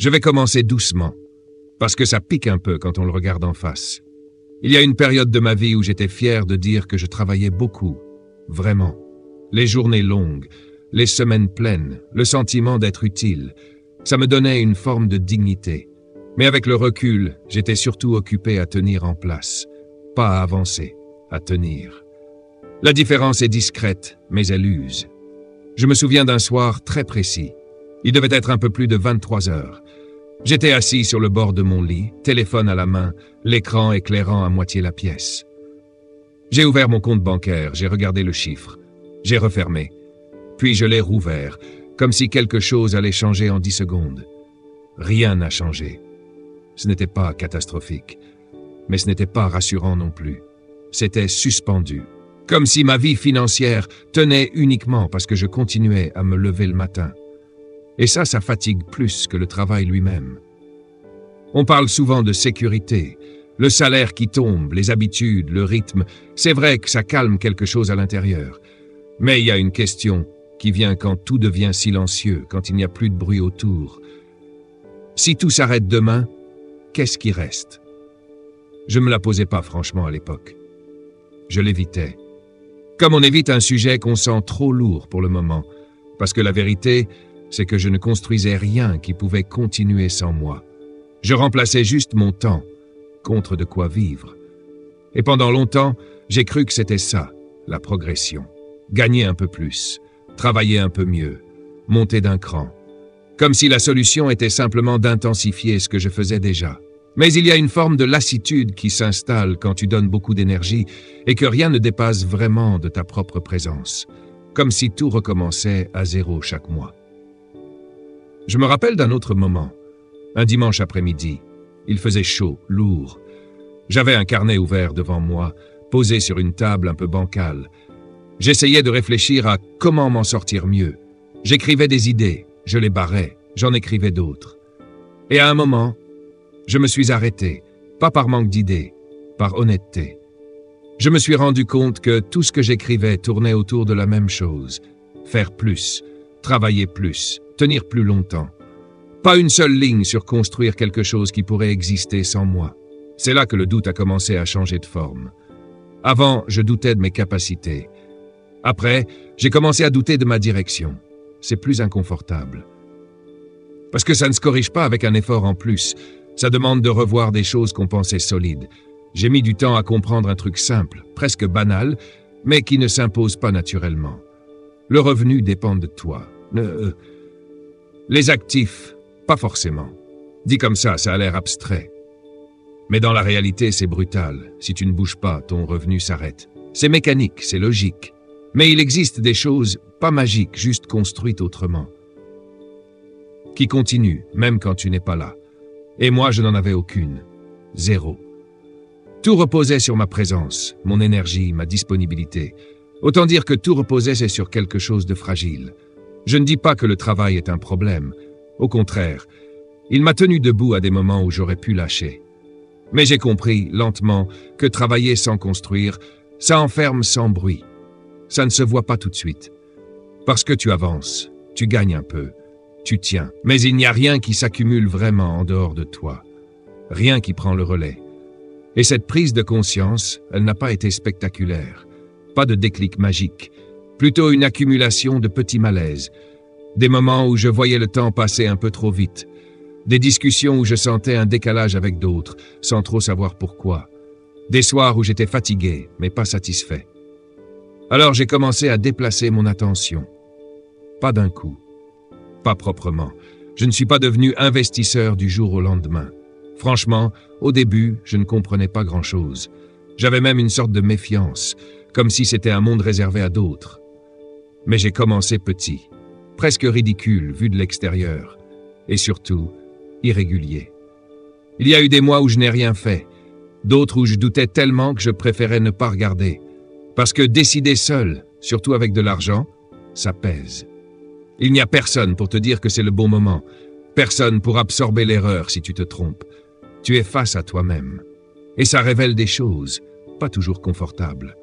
Je vais commencer doucement, parce que ça pique un peu quand on le regarde en face. Il y a une période de ma vie où j'étais fier de dire que je travaillais beaucoup, vraiment. Les journées longues, les semaines pleines, le sentiment d'être utile, ça me donnait une forme de dignité. Mais avec le recul, j'étais surtout occupé à tenir en place, pas à avancer, à tenir. La différence est discrète, mais elle use. Je me souviens d'un soir très précis. Il devait être un peu plus de 23 heures. J'étais assis sur le bord de mon lit, téléphone à la main, l'écran éclairant à moitié la pièce. J'ai ouvert mon compte bancaire, j'ai regardé le chiffre. J'ai refermé. Puis je l'ai rouvert, comme si quelque chose allait changer en 10 secondes. Rien n'a changé. Ce n'était pas catastrophique, mais ce n'était pas rassurant non plus. C'était suspendu. Comme si ma vie financière tenait uniquement parce que je continuais à me lever le matin. Et ça fatigue plus que le travail lui-même. On parle souvent de sécurité, le salaire qui tombe, les habitudes, le rythme. C'est vrai que ça calme quelque chose à l'intérieur. Mais il y a une question qui vient quand tout devient silencieux, quand il n'y a plus de bruit autour. Si tout s'arrête demain, qu'est-ce qui reste? Je ne me la posais pas franchement à l'époque. Je l'évitais. Comme on évite un sujet qu'on sent trop lourd pour le moment, parce que la vérité, c'est que je ne construisais rien qui pouvait continuer sans moi. Je remplaçais juste mon temps contre de quoi vivre. Et pendant longtemps, j'ai cru que c'était ça, la progression. Gagner un peu plus, travailler un peu mieux, monter d'un cran. Comme si la solution était simplement d'intensifier ce que je faisais déjà. Mais il y a une forme de lassitude qui s'installe quand tu donnes beaucoup d'énergie et que rien ne dépasse vraiment de ta propre présence. Comme si tout recommençait à zéro chaque mois. Je me rappelle d'un autre moment. Un dimanche après-midi. Il faisait chaud, lourd. J'avais un carnet ouvert devant moi, posé sur une table un peu bancale. J'essayais de réfléchir à comment m'en sortir mieux. J'écrivais des idées, je les barrais, j'en écrivais d'autres. Et à un moment, je me suis arrêté, pas par manque d'idées, par honnêteté. Je me suis rendu compte que tout ce que j'écrivais tournait autour de la même chose. Faire plus, travailler plus, tenir plus longtemps. Pas une seule ligne sur construire quelque chose qui pourrait exister sans moi. C'est là que le doute a commencé à changer de forme. Avant, je doutais de mes capacités. Après, j'ai commencé à douter de ma direction. C'est plus inconfortable. Parce que ça ne se corrige pas avec un effort en plus. Ça demande de revoir des choses qu'on pensait solides. J'ai mis du temps à comprendre un truc simple, presque banal, mais qui ne s'impose pas naturellement. Le revenu dépend de toi. Les actifs, pas forcément. Dit comme ça a l'air abstrait. Mais dans la réalité, c'est brutal. Si tu ne bouges pas, ton revenu s'arrête. C'est mécanique, c'est logique. Mais il existe des choses pas magiques, juste construites autrement. Qui continuent, même quand tu n'es pas là. Et moi, je n'en avais aucune. Zéro. Tout reposait sur ma présence, mon énergie, ma disponibilité. Autant dire que tout reposait sur quelque chose de fragile. Je ne dis pas que le travail est un problème. Au contraire, il m'a tenu debout à des moments où j'aurais pu lâcher. Mais j'ai compris, lentement, que travailler sans construire, ça enferme sans bruit. Ça ne se voit pas tout de suite. Parce que tu avances, tu gagnes un peu, tu tiens. Mais il n'y a rien qui s'accumule vraiment en dehors de toi. Rien qui prend le relais. Et cette prise de conscience, elle n'a pas été spectaculaire. Pas de déclic magique. Plutôt une accumulation de petits malaises. Des moments où je voyais le temps passer un peu trop vite. Des discussions où je sentais un décalage avec d'autres, sans trop savoir pourquoi. Des soirs où j'étais fatigué, mais pas satisfait. Alors j'ai commencé à déplacer mon attention. Pas d'un coup. Pas proprement. Je ne suis pas devenu investisseur du jour au lendemain. Franchement, au début, je ne comprenais pas grand-chose. J'avais même une sorte de méfiance, comme si c'était un monde réservé à d'autres. Mais j'ai commencé petit, presque ridicule vu de l'extérieur, et surtout, irrégulier. Il y a eu des mois où je n'ai rien fait, d'autres où je doutais tellement que je préférais ne pas regarder, parce que décider seul, surtout avec de l'argent, ça pèse. Il n'y a personne pour te dire que c'est le bon moment, personne pour absorber l'erreur si tu te trompes. Tu es face à toi-même. Et ça révèle des choses, pas toujours confortables.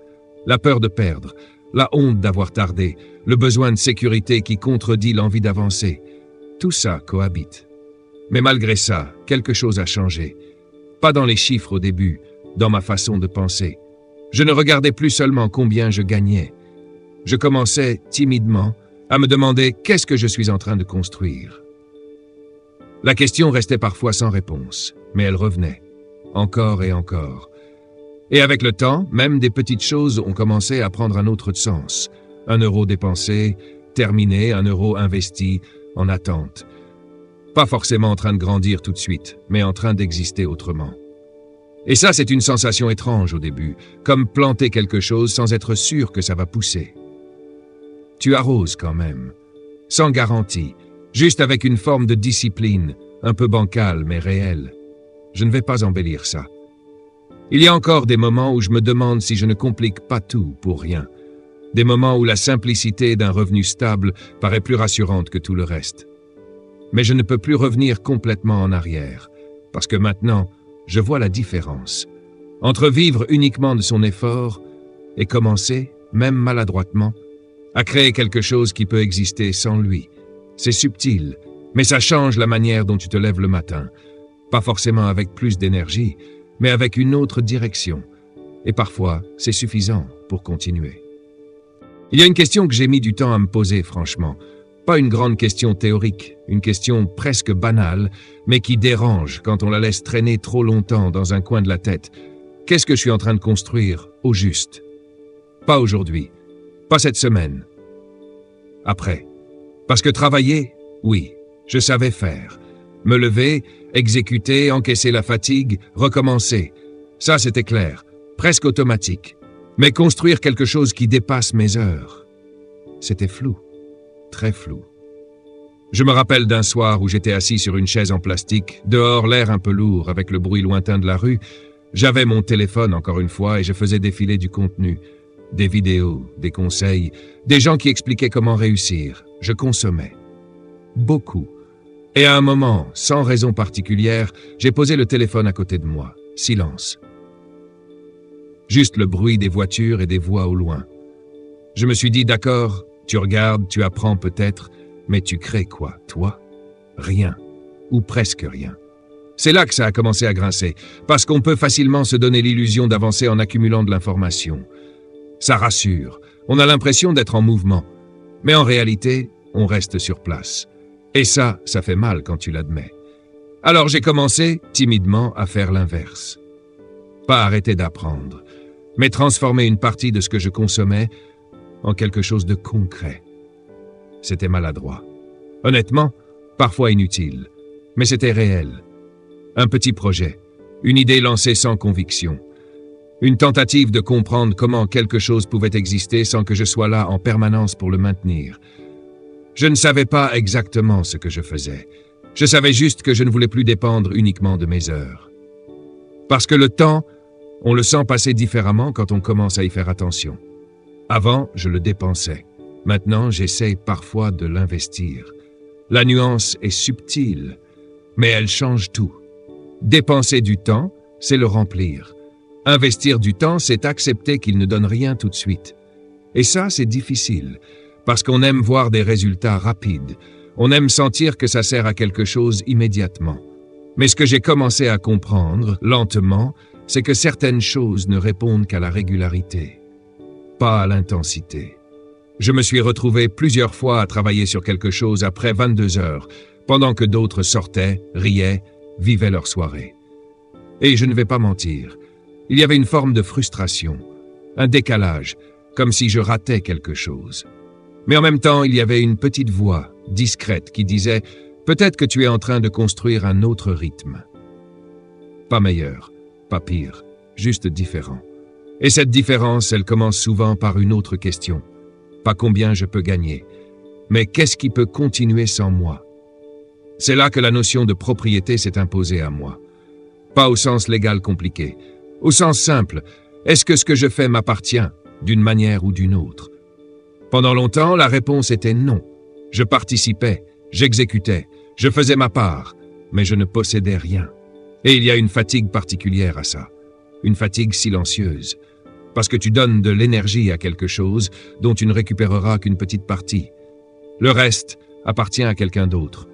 La peur de perdre, la honte d'avoir tardé, le besoin de sécurité qui contredit l'envie d'avancer. Tout ça cohabite. Mais malgré ça, quelque chose a changé. Pas dans les chiffres au début, dans ma façon de penser. Je ne regardais plus seulement combien je gagnais. Je commençais, timidement, à me demander qu'est-ce que je suis en train de construire. La question restait parfois sans réponse, mais elle revenait, encore et encore. Et avec le temps, même des petites choses ont commencé à prendre un autre sens. 1 euro dépensé, terminé, 1 euro investi, en attente. Pas forcément en train de grandir tout de suite, mais en train d'exister autrement. Et ça, c'est une sensation étrange au début, comme planter quelque chose sans être sûr que ça va pousser. Tu arroses quand même, sans garantie, juste avec une forme de discipline, un peu bancale mais réelle. Je ne vais pas embellir ça. Il y a encore des moments où je me demande si je ne complique pas tout pour rien. Des moments où la simplicité d'un revenu stable paraît plus rassurante que tout le reste. Mais je ne peux plus revenir complètement en arrière, parce que maintenant, je vois la différence entre vivre uniquement de son effort et commencer, même maladroitement, à créer quelque chose qui peut exister sans lui. C'est subtil, mais ça change la manière dont tu te lèves le matin. Pas forcément avec plus d'énergie, mais avec une autre direction. Et parfois, c'est suffisant pour continuer. Il y a une question que j'ai mis du temps à me poser, franchement. Pas une grande question théorique, une question presque banale, mais qui dérange quand on la laisse traîner trop longtemps dans un coin de la tête. Qu'est-ce que je suis en train de construire, au juste? Pas aujourd'hui, pas cette semaine. Après. Parce que travailler, oui, je savais faire. Me lever, exécuter, encaisser la fatigue, recommencer. Ça, c'était clair, presque automatique. Mais construire quelque chose qui dépasse mes heures, c'était flou. Très flou. Je me rappelle d'un soir où j'étais assis sur une chaise en plastique, dehors l'air un peu lourd avec le bruit lointain de la rue. J'avais mon téléphone encore une fois et je faisais défiler du contenu. Des vidéos, des conseils, des gens qui expliquaient comment réussir. Je consommais. Beaucoup. Et à un moment, sans raison particulière, j'ai posé le téléphone à côté de moi. Silence. Juste le bruit des voitures et des voix au loin. Je me suis dit, d'accord, tu regardes, tu apprends peut-être, mais tu crées quoi, toi? Rien. Ou presque rien. C'est là que ça a commencé à grincer, parce qu'on peut facilement se donner l'illusion d'avancer en accumulant de l'information. Ça rassure, on a l'impression d'être en mouvement, mais en réalité, on reste sur place. Et ça fait mal quand tu l'admets. Alors j'ai commencé, timidement, à faire l'inverse. Pas arrêter d'apprendre, mais transformer une partie de ce que je consommais en quelque chose de concret. C'était maladroit. Honnêtement, parfois inutile, mais c'était réel. Un petit projet, une idée lancée sans conviction. Une tentative de comprendre comment quelque chose pouvait exister sans que je sois là en permanence pour le maintenir. Je ne savais pas exactement ce que je faisais. Je savais juste que je ne voulais plus dépendre uniquement de mes heures. Parce que le temps, on le sent passer différemment quand on commence à y faire attention. Avant, je le dépensais. Maintenant, j'essaie parfois de l'investir. La nuance est subtile, mais elle change tout. Dépenser du temps, c'est le remplir. Investir du temps, c'est accepter qu'il ne donne rien tout de suite. Et ça, c'est difficile, parce qu'on aime voir des résultats rapides. On aime sentir que ça sert à quelque chose immédiatement. Mais ce que j'ai commencé à comprendre, lentement, c'est que certaines choses ne répondent qu'à la régularité, pas à l'intensité. Je me suis retrouvé plusieurs fois à travailler sur quelque chose après 22 heures, pendant que d'autres sortaient, riaient, vivaient leur soirée. Et je ne vais pas mentir, il y avait une forme de frustration, un décalage, comme si je ratais quelque chose. Mais en même temps, il y avait une petite voix, discrète, qui disait « Peut-être que tu es en train de construire un autre rythme. » Pas meilleur, pas pire, juste différent. Et cette différence, elle commence souvent par une autre question. Pas combien je peux gagner, mais qu'est-ce qui peut continuer sans moi? C'est là que la notion de propriété s'est imposée à moi. Pas au sens légal compliqué, au sens simple. Est-ce que ce que je fais m'appartient, d'une manière ou d'une autre? Pendant longtemps, la réponse était non. Je participais, j'exécutais, je faisais ma part, mais je ne possédais rien. Et il y a une fatigue particulière à ça, une fatigue silencieuse. Parce que tu donnes de l'énergie à quelque chose dont tu ne récupéreras qu'une petite partie. Le reste appartient à quelqu'un d'autre,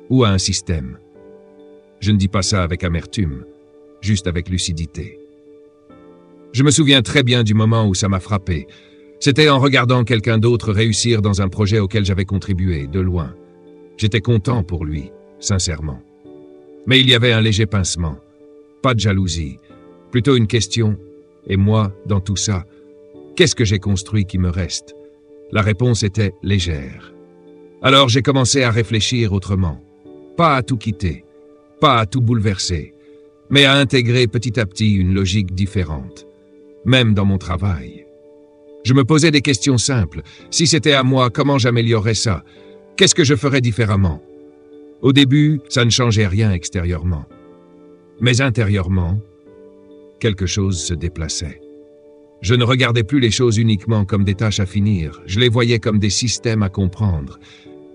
ou à un système. Je ne dis pas ça avec amertume, juste avec lucidité. Je me souviens très bien du moment où ça m'a frappé. C'était en regardant quelqu'un d'autre réussir dans un projet auquel j'avais contribué, de loin. J'étais content pour lui, sincèrement. Mais il y avait un léger pincement. Pas de jalousie, plutôt une question. Et moi, dans tout ça, qu'est-ce que j'ai construit qui me reste? La réponse était légère. Alors j'ai commencé à réfléchir autrement. Pas à tout quitter, pas à tout bouleverser, mais à intégrer petit à petit une logique différente, même dans mon travail. Je me posais des questions simples. Si c'était à moi, comment j'améliorerais ça? Qu'est-ce que je ferais différemment? Au début, ça ne changeait rien extérieurement. Mais intérieurement, quelque chose se déplaçait. Je ne regardais plus les choses uniquement comme des tâches à finir, je les voyais comme des systèmes à comprendre.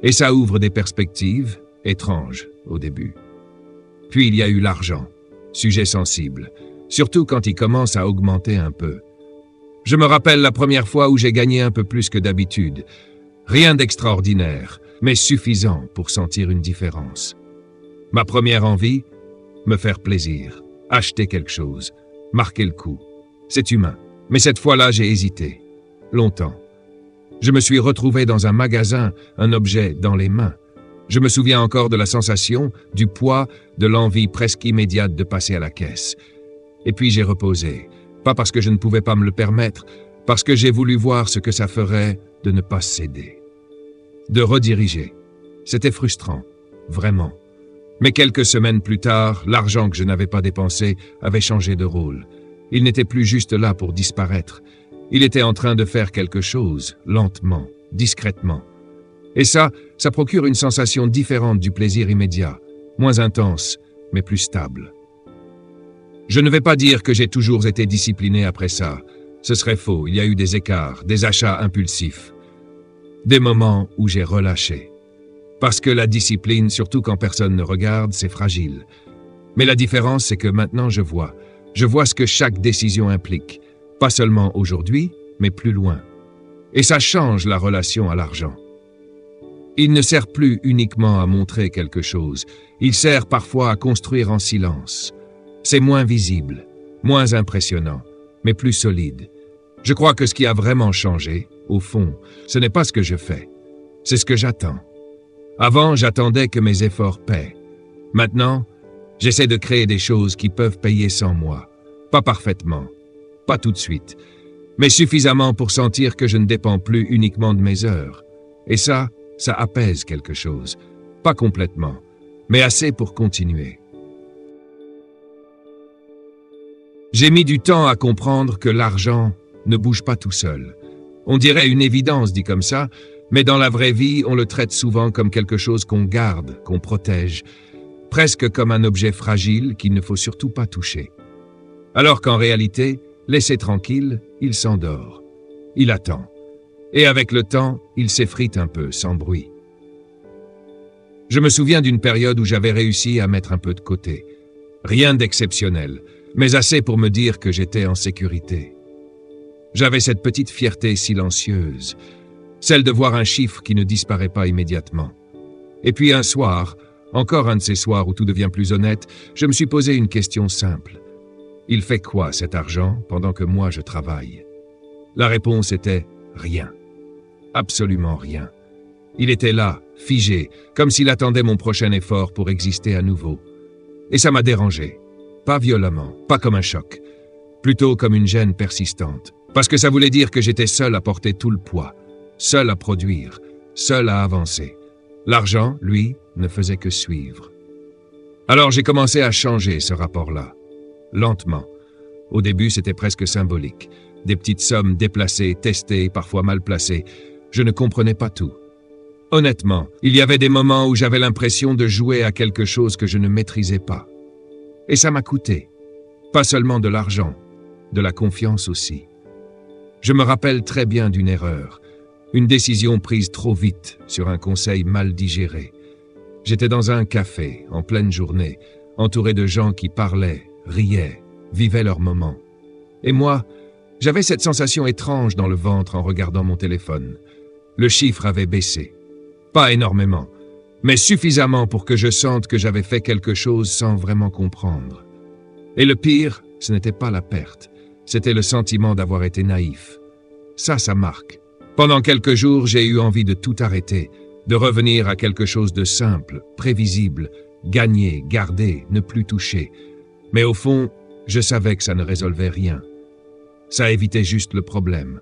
Et ça ouvre des perspectives étranges au début. Puis il y a eu l'argent, sujet sensible, surtout quand il commence à augmenter un peu. Je me rappelle la première fois où j'ai gagné un peu plus que d'habitude. Rien d'extraordinaire, mais suffisant pour sentir une différence. Ma première envie, me faire plaisir, acheter quelque chose, marquer le coup. C'est humain, mais cette fois-là j'ai hésité, longtemps. Je me suis retrouvé dans un magasin, un objet dans les mains. Je me souviens encore de la sensation, du poids, de l'envie presque immédiate de passer à la caisse. Et puis j'ai reposé, pas parce que je ne pouvais pas me le permettre, parce que j'ai voulu voir ce que ça ferait de ne pas céder. De rediriger. C'était frustrant, vraiment. Mais quelques semaines plus tard, l'argent que je n'avais pas dépensé avait changé de rôle. Il n'était plus juste là pour disparaître. Il était en train de faire quelque chose, lentement, discrètement. Et ça procure une sensation différente du plaisir immédiat, moins intense, mais plus stable. Je ne vais pas dire que j'ai toujours été discipliné après ça. Ce serait faux, il y a eu des écarts, des achats impulsifs. Des moments où j'ai relâché. Parce que la discipline, surtout quand personne ne regarde, c'est fragile. Mais la différence, c'est que maintenant je vois ce que chaque décision implique. Pas seulement aujourd'hui, mais plus loin. Et ça change la relation à l'argent. Il ne sert plus uniquement à montrer quelque chose, il sert parfois à construire en silence. C'est moins visible, moins impressionnant, mais plus solide. Je crois que ce qui a vraiment changé, au fond, ce n'est pas ce que je fais, c'est ce que j'attends. Avant, j'attendais que mes efforts paient. Maintenant, j'essaie de créer des choses qui peuvent payer sans moi. Pas parfaitement, pas tout de suite, mais suffisamment pour sentir que je ne dépends plus uniquement de mes heures. Et ça apaise quelque chose. Pas complètement, mais assez pour continuer. J'ai mis du temps à comprendre que l'argent ne bouge pas tout seul. On dirait une évidence dit comme ça, mais dans la vraie vie, on le traite souvent comme quelque chose qu'on garde, qu'on protège, presque comme un objet fragile qu'il ne faut surtout pas toucher. Alors qu'en réalité, laissé tranquille, il s'endort. Il attend. Et avec le temps, il s'effrite un peu, sans bruit. Je me souviens d'une période où j'avais réussi à mettre un peu de côté. Rien d'exceptionnel, mais assez pour me dire que j'étais en sécurité. J'avais cette petite fierté silencieuse, celle de voir un chiffre qui ne disparaît pas immédiatement. Et puis un soir, encore un de ces soirs où tout devient plus honnête, je me suis posé une question simple. Il fait quoi cet argent pendant que moi je travaille? La réponse était rien. Absolument rien. Il était là, figé, comme s'il attendait mon prochain effort pour exister à nouveau. Et ça m'a dérangé. Pas violemment, pas comme un choc. Plutôt comme une gêne persistante. Parce que ça voulait dire que j'étais seul à porter tout le poids. Seul à produire, seul à avancer. L'argent, lui, ne faisait que suivre. Alors j'ai commencé à changer ce rapport-là. Lentement. Au début, c'était presque symbolique. Des petites sommes déplacées, testées, parfois mal placées. Je ne comprenais pas tout. Honnêtement, il y avait des moments où j'avais l'impression de jouer à quelque chose que je ne maîtrisais pas. Et ça m'a coûté. Pas seulement de l'argent, de la confiance aussi. Je me rappelle très bien d'une erreur. Une décision prise trop vite sur un conseil mal digéré. J'étais dans un café, en pleine journée, entouré de gens qui parlaient, riaient, vivaient leur moment. Et moi, j'avais cette sensation étrange dans le ventre en regardant mon téléphone. Le chiffre avait baissé. Pas énormément, mais suffisamment pour que je sente que j'avais fait quelque chose sans vraiment comprendre. Et le pire, ce n'était pas la perte, c'était le sentiment d'avoir été naïf. Ça marque. Pendant quelques jours, j'ai eu envie de tout arrêter, de revenir à quelque chose de simple, prévisible, gagner, garder, ne plus toucher. Mais au fond, je savais que ça ne résolvait rien. Ça évitait juste le problème.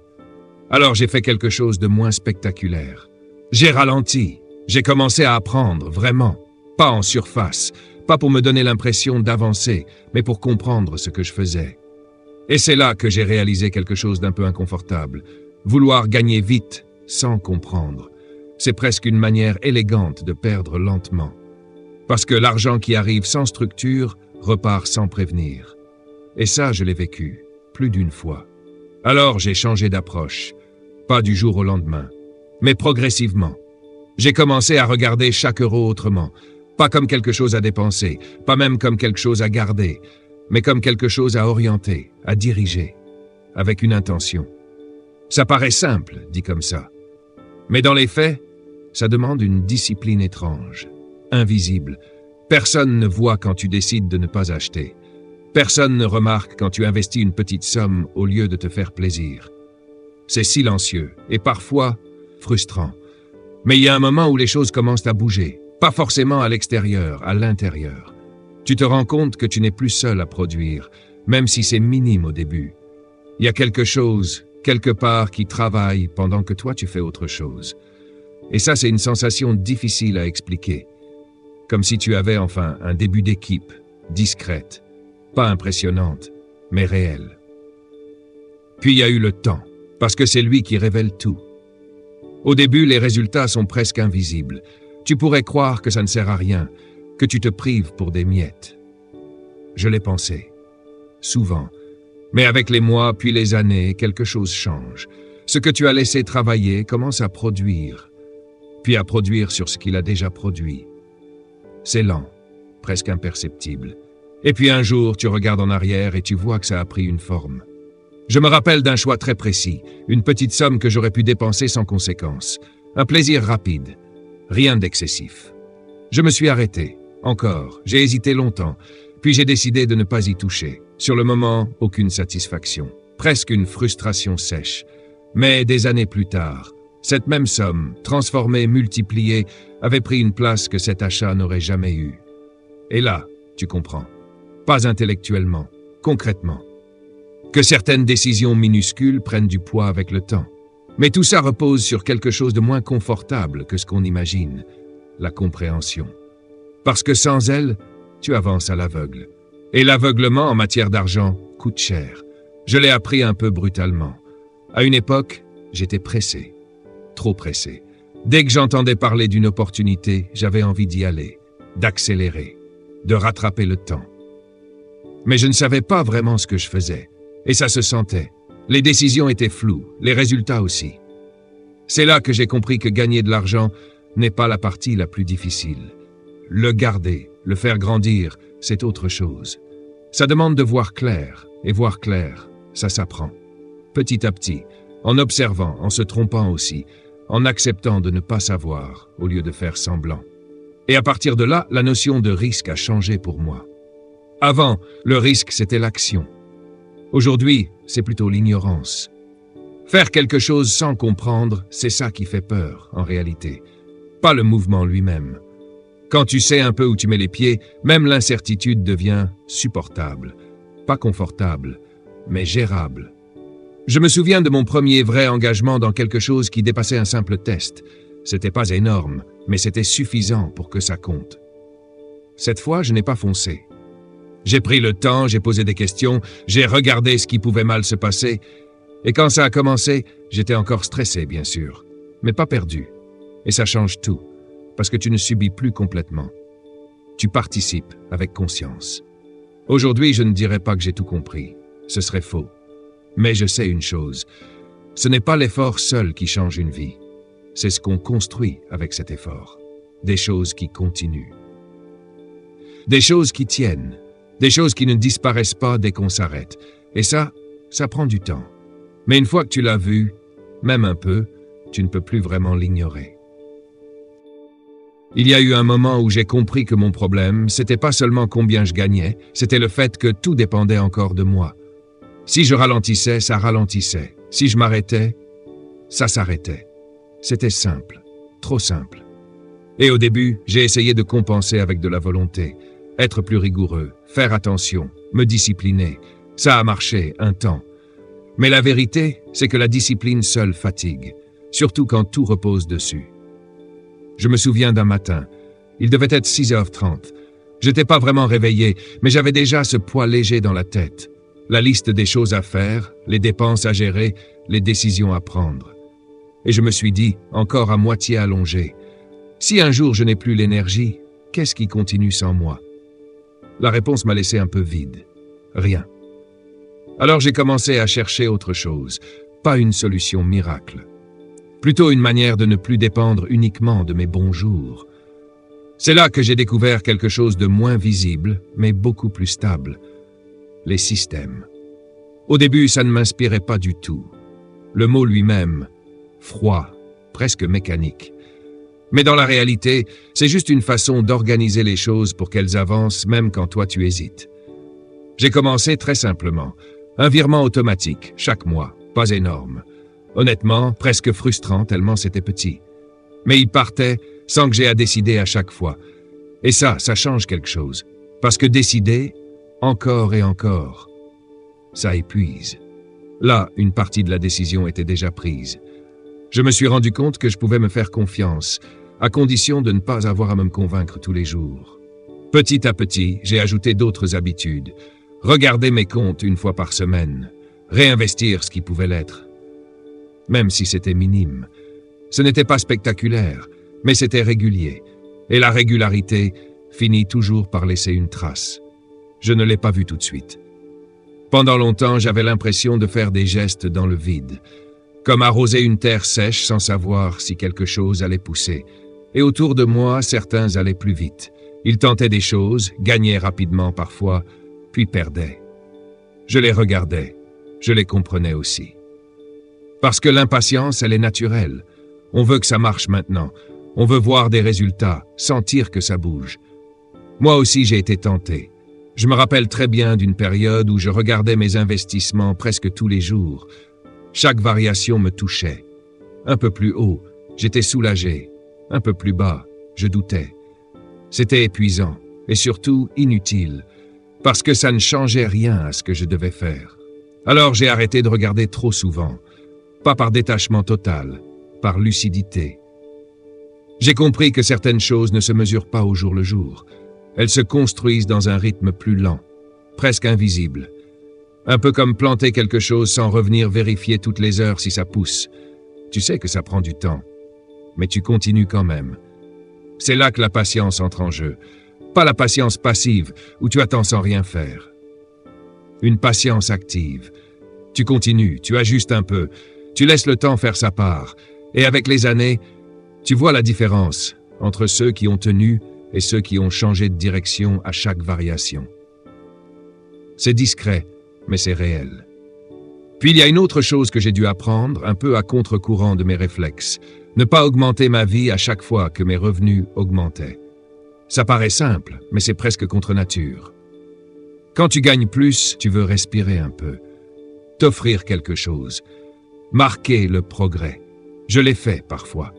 Alors j'ai fait quelque chose de moins spectaculaire. J'ai ralenti, j'ai commencé à apprendre, vraiment. Pas en surface, pas pour me donner l'impression d'avancer, mais pour comprendre ce que je faisais. Et c'est là que j'ai réalisé quelque chose d'un peu inconfortable. Vouloir gagner vite, sans comprendre. C'est presque une manière élégante de perdre lentement. Parce que l'argent qui arrive sans structure repart sans prévenir. Et ça, je l'ai vécu, plus d'une fois. Alors j'ai changé d'approche. Pas du jour au lendemain, mais progressivement. J'ai commencé à regarder chaque euro autrement. Pas comme quelque chose à dépenser, pas même comme quelque chose à garder, mais comme quelque chose à orienter, à diriger, avec une intention. Ça paraît simple, dit comme ça. Mais dans les faits, ça demande une discipline étrange, invisible. Personne ne voit quand tu décides de ne pas acheter. Personne ne remarque quand tu investis une petite somme au lieu de te faire plaisir. C'est silencieux et parfois frustrant. Mais il y a un moment où les choses commencent à bouger, pas forcément à l'extérieur, à l'intérieur. Tu te rends compte que tu n'es plus seul à produire, même si c'est minime au début. Il y a quelque chose, quelque part, qui travaille pendant que toi tu fais autre chose. Et ça, c'est une sensation difficile à expliquer. Comme si tu avais enfin un début d'équipe, discrète, pas impressionnante, mais réelle. Puis il y a eu le temps, parce que c'est lui qui révèle tout. Au début, les résultats sont presque invisibles. Tu pourrais croire que ça ne sert à rien, que tu te prives pour des miettes. Je l'ai pensé, souvent. Mais avec les mois puis les années, quelque chose change. Ce que tu as laissé travailler commence à produire, puis à produire sur ce qu'il a déjà produit. C'est lent, presque imperceptible. Et puis un jour, tu regardes en arrière et tu vois que ça a pris une forme. Je me rappelle d'un choix très précis, une petite somme que j'aurais pu dépenser sans conséquence. Un plaisir rapide, rien d'excessif. Je me suis arrêté, encore, j'ai hésité longtemps, puis j'ai décidé de ne pas y toucher. Sur le moment, aucune satisfaction, presque une frustration sèche. Mais des années plus tard, cette même somme, transformée, multipliée, avait pris une place que cet achat n'aurait jamais eue. Et là, tu comprends. Pas intellectuellement, concrètement. Que certaines décisions minuscules prennent du poids avec le temps. Mais tout ça repose sur quelque chose de moins confortable que ce qu'on imagine, la compréhension. Parce que sans elle, tu avances à l'aveugle. Et l'aveuglement en matière d'argent coûte cher. Je l'ai appris un peu brutalement. À une époque, j'étais pressé, trop pressé. Dès que j'entendais parler d'une opportunité, j'avais envie d'y aller, d'accélérer, de rattraper le temps. Mais je ne savais pas vraiment ce que je faisais. Et ça se sentait. Les décisions étaient floues, les résultats aussi. C'est là que j'ai compris que gagner de l'argent n'est pas la partie la plus difficile. Le garder, le faire grandir, c'est autre chose. Ça demande de voir clair, et voir clair, ça s'apprend. Petit à petit, en observant, en se trompant aussi, en acceptant de ne pas savoir, au lieu de faire semblant. Et à partir de là, la notion de risque a changé pour moi. Avant, le risque, c'était l'action. Aujourd'hui, c'est plutôt l'ignorance. Faire quelque chose sans comprendre, c'est ça qui fait peur, en réalité. Pas le mouvement lui-même. Quand tu sais un peu où tu mets les pieds, même l'incertitude devient supportable. Pas confortable, mais gérable. Je me souviens de mon premier vrai engagement dans quelque chose qui dépassait un simple test. C'était pas énorme, mais c'était suffisant pour que ça compte. Cette fois, je n'ai pas foncé. J'ai pris le temps, j'ai posé des questions, j'ai regardé ce qui pouvait mal se passer. Et quand ça a commencé, j'étais encore stressé, bien sûr, mais pas perdu. Et ça change tout, parce que tu ne subis plus complètement. Tu participes avec conscience. Aujourd'hui, je ne dirais pas que j'ai tout compris. Ce serait faux. Mais je sais une chose. Ce n'est pas l'effort seul qui change une vie. C'est ce qu'on construit avec cet effort. Des choses qui continuent. Des choses qui tiennent. Des choses qui ne disparaissent pas dès qu'on s'arrête. Et ça prend du temps. Mais une fois que tu l'as vu, même un peu, tu ne peux plus vraiment l'ignorer. Il y a eu un moment où j'ai compris que mon problème, c'était pas seulement combien je gagnais, c'était le fait que tout dépendait encore de moi. Si je ralentissais, ça ralentissait. Si je m'arrêtais, ça s'arrêtait. C'était simple, trop simple. Et au début, j'ai essayé de compenser avec de la volonté, être plus rigoureux, faire attention, me discipliner. Ça a marché un temps. Mais la vérité, c'est que la discipline seule fatigue, surtout quand tout repose dessus. Je me souviens d'un matin. Il devait être 6h30. J'étais pas vraiment réveillé, mais j'avais déjà ce poids léger dans la tête. La liste des choses à faire, les dépenses à gérer, les décisions à prendre. Et je me suis dit, encore à moitié allongé, si un jour je n'ai plus l'énergie, qu'est-ce qui continue sans moi? La réponse m'a laissé un peu vide. Rien. Alors j'ai commencé à chercher autre chose, pas une solution miracle. Plutôt une manière de ne plus dépendre uniquement de mes bons jours. C'est là que j'ai découvert quelque chose de moins visible, mais beaucoup plus stable. Les systèmes. Au début, ça ne m'inspirait pas du tout. Le mot lui-même, froid, presque mécanique. Mais dans la réalité, c'est juste une façon d'organiser les choses pour qu'elles avancent même quand toi tu hésites. J'ai commencé très simplement. Un virement automatique, chaque mois, pas énorme. Honnêtement, presque frustrant tellement c'était petit. Mais il partait sans que j'aie à décider à chaque fois. Et ça change quelque chose. Parce que décider, encore et encore, ça épuise. Là, une partie de la décision était déjà prise. Je me suis rendu compte que je pouvais me faire confiance, à condition de ne pas avoir à me convaincre tous les jours. Petit à petit, j'ai ajouté d'autres habitudes. Regarder mes comptes une fois par semaine. Réinvestir ce qui pouvait l'être. Même si c'était minime. Ce n'était pas spectaculaire, mais c'était régulier. Et la régularité finit toujours par laisser une trace. Je ne l'ai pas vue tout de suite. Pendant longtemps, j'avais l'impression de faire des gestes dans le vide, comme arroser une terre sèche sans savoir si quelque chose allait pousser. Et autour de moi, certains allaient plus vite. Ils tentaient des choses, gagnaient rapidement parfois, puis perdaient. Je les regardais, je les comprenais aussi. Parce que l'impatience, elle est naturelle. On veut que ça marche maintenant. On veut voir des résultats, sentir que ça bouge. Moi aussi, j'ai été tenté. Je me rappelle très bien d'une période où je regardais mes investissements presque tous les jours. Chaque variation me touchait. Un peu plus haut, j'étais soulagé. Un peu plus bas, je doutais. C'était épuisant et surtout inutile, parce que ça ne changeait rien à ce que je devais faire. Alors j'ai arrêté de regarder trop souvent. Pas par détachement total, par lucidité. J'ai compris que certaines choses ne se mesurent pas au jour le jour. Elles se construisent dans un rythme plus lent, presque invisible. Un peu comme planter quelque chose sans revenir vérifier toutes les heures si ça pousse. Tu sais que ça prend du temps, mais tu continues quand même. C'est là que la patience entre en jeu. Pas la patience passive, où tu attends sans rien faire. Une patience active. Tu continues, tu ajustes un peu, tu laisses le temps faire sa part. Et avec les années, tu vois la différence entre ceux qui ont tenu et ceux qui ont changé de direction à chaque variation. C'est discret, mais c'est réel. Puis il y a une autre chose que j'ai dû apprendre, un peu à contre-courant de mes réflexes. Ne pas augmenter ma vie à chaque fois que mes revenus augmentaient. Ça paraît simple, mais c'est presque contre nature. Quand tu gagnes plus, tu veux respirer un peu. T'offrir quelque chose. Marquer le progrès. Je l'ai fait parfois.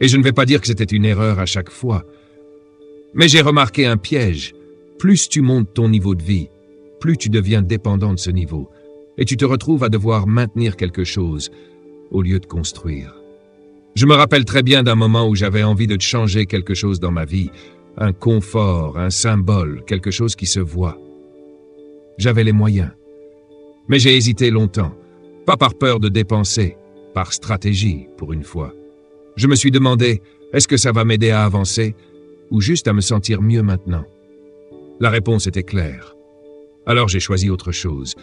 Et je ne vais pas dire que c'était une erreur à chaque fois. Mais j'ai remarqué un piège. Plus tu montes ton niveau de vie, plus tu deviens dépendant de ce niveau. Et tu te retrouves à devoir maintenir quelque chose au lieu de construire. Je me rappelle très bien d'un moment où j'avais envie de changer quelque chose dans ma vie. Un confort, un symbole, quelque chose qui se voit. J'avais les moyens. Mais j'ai hésité longtemps. Pas par peur de dépenser, par stratégie, pour une fois. Je me suis demandé, est-ce que ça va m'aider à avancer ou juste à me sentir mieux maintenant? La réponse était claire. Alors j'ai choisi autre chose.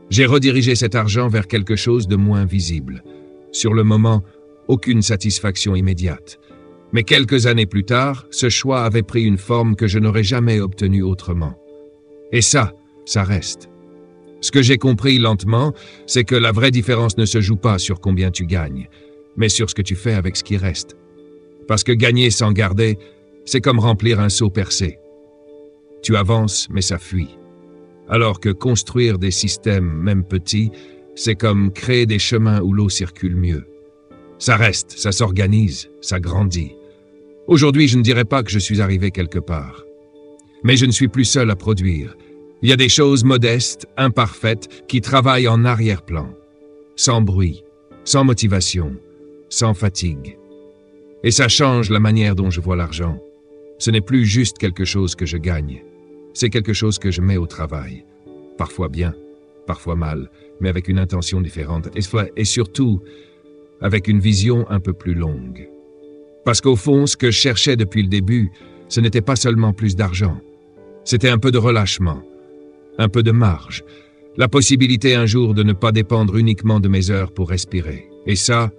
J'ai redirigé cet argent vers quelque chose de moins visible. Sur le moment, aucune satisfaction immédiate. Mais quelques années plus tard, ce choix avait pris une forme que je n'aurais jamais obtenue autrement. Et ça reste. Ce que j'ai compris lentement, c'est que la vraie différence ne se joue pas sur combien tu gagnes, mais sur ce que tu fais avec ce qui reste. Parce que gagner sans garder, c'est comme remplir un seau percé. Tu avances, mais ça fuit. Alors que construire des systèmes, même petits, c'est comme créer des chemins où l'eau circule mieux. Ça reste, ça s'organise, ça grandit. Aujourd'hui, je ne dirais pas que je suis arrivé quelque part. Mais je ne suis plus seul à produire. Il y a des choses modestes, imparfaites, qui travaillent en arrière-plan. Sans bruit, sans motivation, sans fatigue. Et ça change la manière dont je vois l'argent. Ce n'est plus juste quelque chose que je gagne. C'est quelque chose que je mets au travail. Parfois bien, parfois mal, mais avec une intention différente. Et surtout, avec une vision un peu plus longue. Parce qu'au fond, ce que je cherchais depuis le début, ce n'était pas seulement plus d'argent. C'était un peu de relâchement, un peu de marge, la possibilité un jour de ne pas dépendre uniquement de mes heures pour respirer. Et ça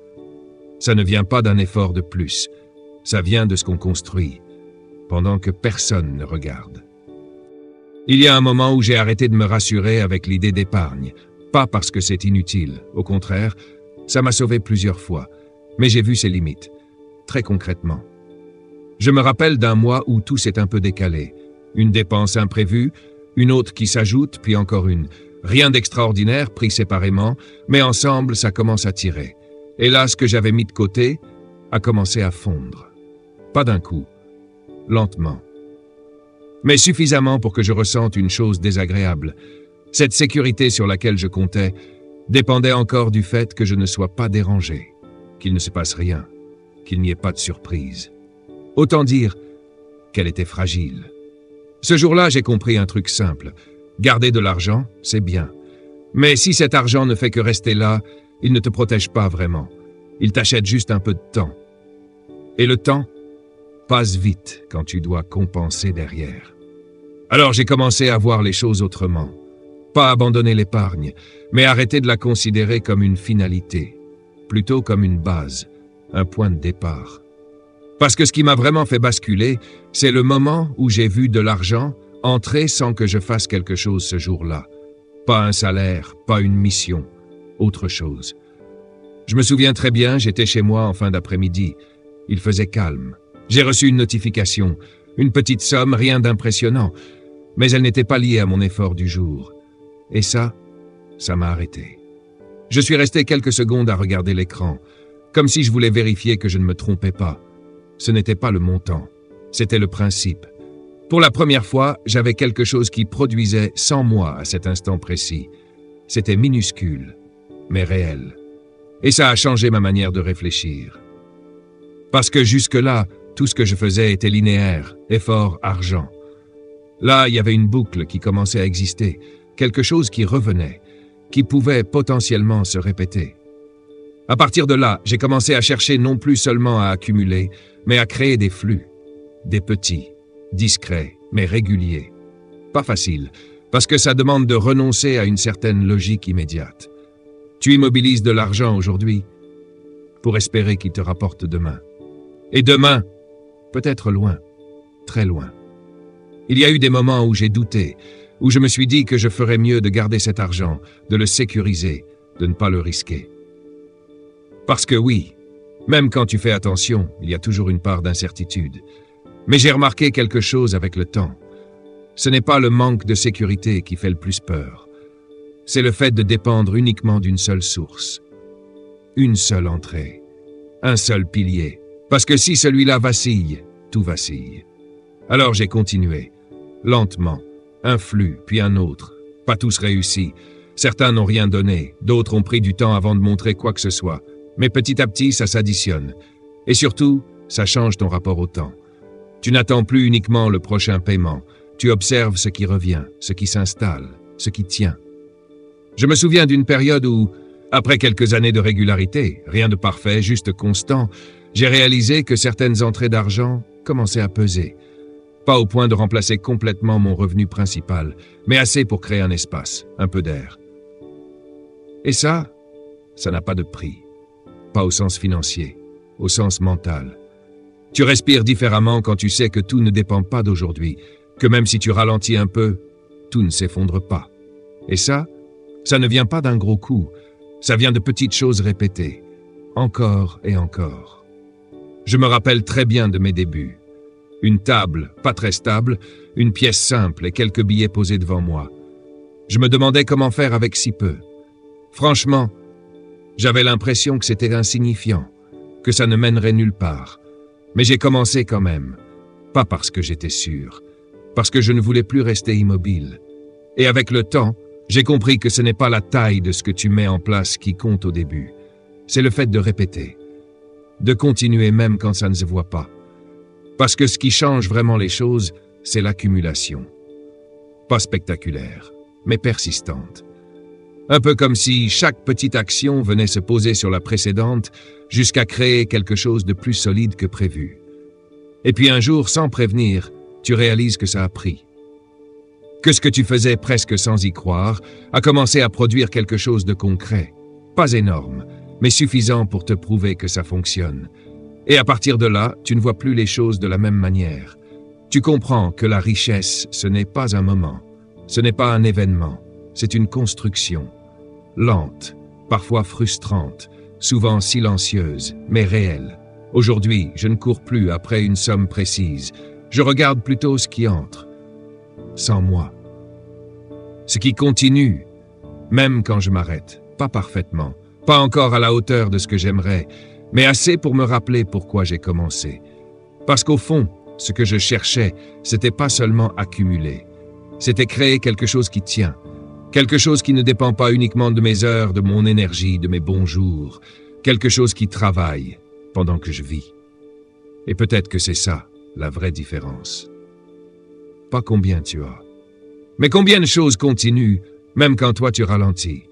ne vient pas d'un effort de plus. Ça vient de ce qu'on construit, pendant que personne ne regarde. Il y a un moment où j'ai arrêté de me rassurer avec l'idée d'épargne, pas parce que c'est inutile, au contraire, ça m'a sauvé plusieurs fois, mais j'ai vu ses limites, très concrètement. Je me rappelle d'un mois où tout s'est un peu décalé, une dépense imprévue, une autre qui s'ajoute, puis encore une. Rien d'extraordinaire pris séparément, mais ensemble ça commence à tirer. Et là, ce que j'avais mis de côté a commencé à fondre. Pas d'un coup, lentement. Mais suffisamment pour que je ressente une chose désagréable. Cette sécurité sur laquelle je comptais dépendait encore du fait que je ne sois pas dérangé, qu'il ne se passe rien, qu'il n'y ait pas de surprise. Autant dire qu'elle était fragile. Ce jour-là, j'ai compris un truc simple. Garder de l'argent, c'est bien. Mais si cet argent ne fait que rester là, il ne te protège pas vraiment. Il t'achète juste un peu de temps. Et le temps passe vite quand tu dois compenser derrière. Alors j'ai commencé à voir les choses autrement. Pas abandonner l'épargne, mais arrêter de la considérer comme une finalité, plutôt comme une base, un point de départ. Parce que ce qui m'a vraiment fait basculer, c'est le moment où j'ai vu de l'argent entrer sans que je fasse quelque chose ce jour-là. Pas un salaire, pas une mission, autre chose. Je me souviens très bien, j'étais chez moi en fin d'après-midi. Il faisait calme. J'ai reçu une notification, une petite somme, rien d'impressionnant, mais elle n'était pas liée à mon effort du jour. Et ça m'a arrêté. Je suis resté quelques secondes à regarder l'écran, comme si je voulais vérifier que je ne me trompais pas. Ce n'était pas le montant, c'était le principe. Pour la première fois, j'avais quelque chose qui produisait sans moi à cet instant précis. C'était minuscule, mais réel. Et ça a changé ma manière de réfléchir. Parce que jusque-là, tout ce que je faisais était linéaire, effort, argent. Là, il y avait une boucle qui commençait à exister, quelque chose qui revenait, qui pouvait potentiellement se répéter. À partir de là, j'ai commencé à chercher non plus seulement à accumuler, mais à créer des flux, des petits, discrets, mais réguliers. Pas facile, parce que ça demande de renoncer à une certaine logique immédiate. Tu immobilises de l'argent aujourd'hui pour espérer qu'il te rapporte demain. Et demain, peut-être loin, très loin. Il y a eu des moments où j'ai douté, où je me suis dit que je ferais mieux de garder cet argent, de le sécuriser, de ne pas le risquer. Parce que oui, même quand tu fais attention, il y a toujours une part d'incertitude. Mais j'ai remarqué quelque chose avec le temps. Ce n'est pas le manque de sécurité qui fait le plus peur. C'est le fait de dépendre uniquement d'une seule source. Une seule entrée. Un seul pilier. Parce que si celui-là vacille, tout vacille. Alors j'ai continué. Lentement. Un flux, puis un autre. Pas tous réussis. Certains n'ont rien donné. D'autres ont pris du temps avant de montrer quoi que ce soit. Mais petit à petit, ça s'additionne. Et surtout, ça change ton rapport au temps. Tu n'attends plus uniquement le prochain paiement. Tu observes ce qui revient, ce qui s'installe, ce qui tient. Je me souviens d'une période où, après quelques années de régularité, rien de parfait, juste constant, j'ai réalisé que certaines entrées d'argent commençaient à peser. Pas au point de remplacer complètement mon revenu principal, mais assez pour créer un espace, un peu d'air. Et ça n'a pas de prix. Pas au sens financier, au sens mental. Tu respires différemment quand tu sais que tout ne dépend pas d'aujourd'hui, que même si tu ralentis un peu, tout ne s'effondre pas. Et ça ne vient pas d'un gros coup, ça vient de petites choses répétées, encore et encore. Je me rappelle très bien de mes débuts. Une table, pas très stable, une pièce simple et quelques billets posés devant moi. Je me demandais comment faire avec si peu. Franchement, j'avais l'impression que c'était insignifiant, que ça ne mènerait nulle part. Mais j'ai commencé quand même. Pas parce que j'étais sûr, parce que je ne voulais plus rester immobile. Et avec le temps, j'ai compris que ce n'est pas la taille de ce que tu mets en place qui compte au début. C'est le fait de répéter, de continuer même quand ça ne se voit pas. Parce que ce qui change vraiment les choses, c'est l'accumulation. Pas spectaculaire, mais persistante. Un peu comme si chaque petite action venait se poser sur la précédente jusqu'à créer quelque chose de plus solide que prévu. Et puis un jour, sans prévenir, tu réalises que ça a pris. Que ce que tu faisais presque sans y croire a commencé à produire quelque chose de concret. Pas énorme, mais suffisant pour te prouver que ça fonctionne. Et à partir de là, tu ne vois plus les choses de la même manière. Tu comprends que la richesse, ce n'est pas un moment, ce n'est pas un événement, c'est une construction. Lente, parfois frustrante, souvent silencieuse, mais réelle. Aujourd'hui, je ne cours plus après une somme précise, je regarde plutôt ce qui entre. Sans moi. Ce qui continue, même quand je m'arrête, pas parfaitement, pas encore à la hauteur de ce que j'aimerais, mais assez pour me rappeler pourquoi j'ai commencé. Parce qu'au fond, ce que je cherchais, c'était pas seulement accumuler, c'était créer quelque chose qui tient, quelque chose qui ne dépend pas uniquement de mes heures, de mon énergie, de mes bons jours, quelque chose qui travaille pendant que je vis. Et peut-être que c'est ça, la vraie différence. Pas combien tu as, mais combien de choses continuent, même quand toi tu ralentis.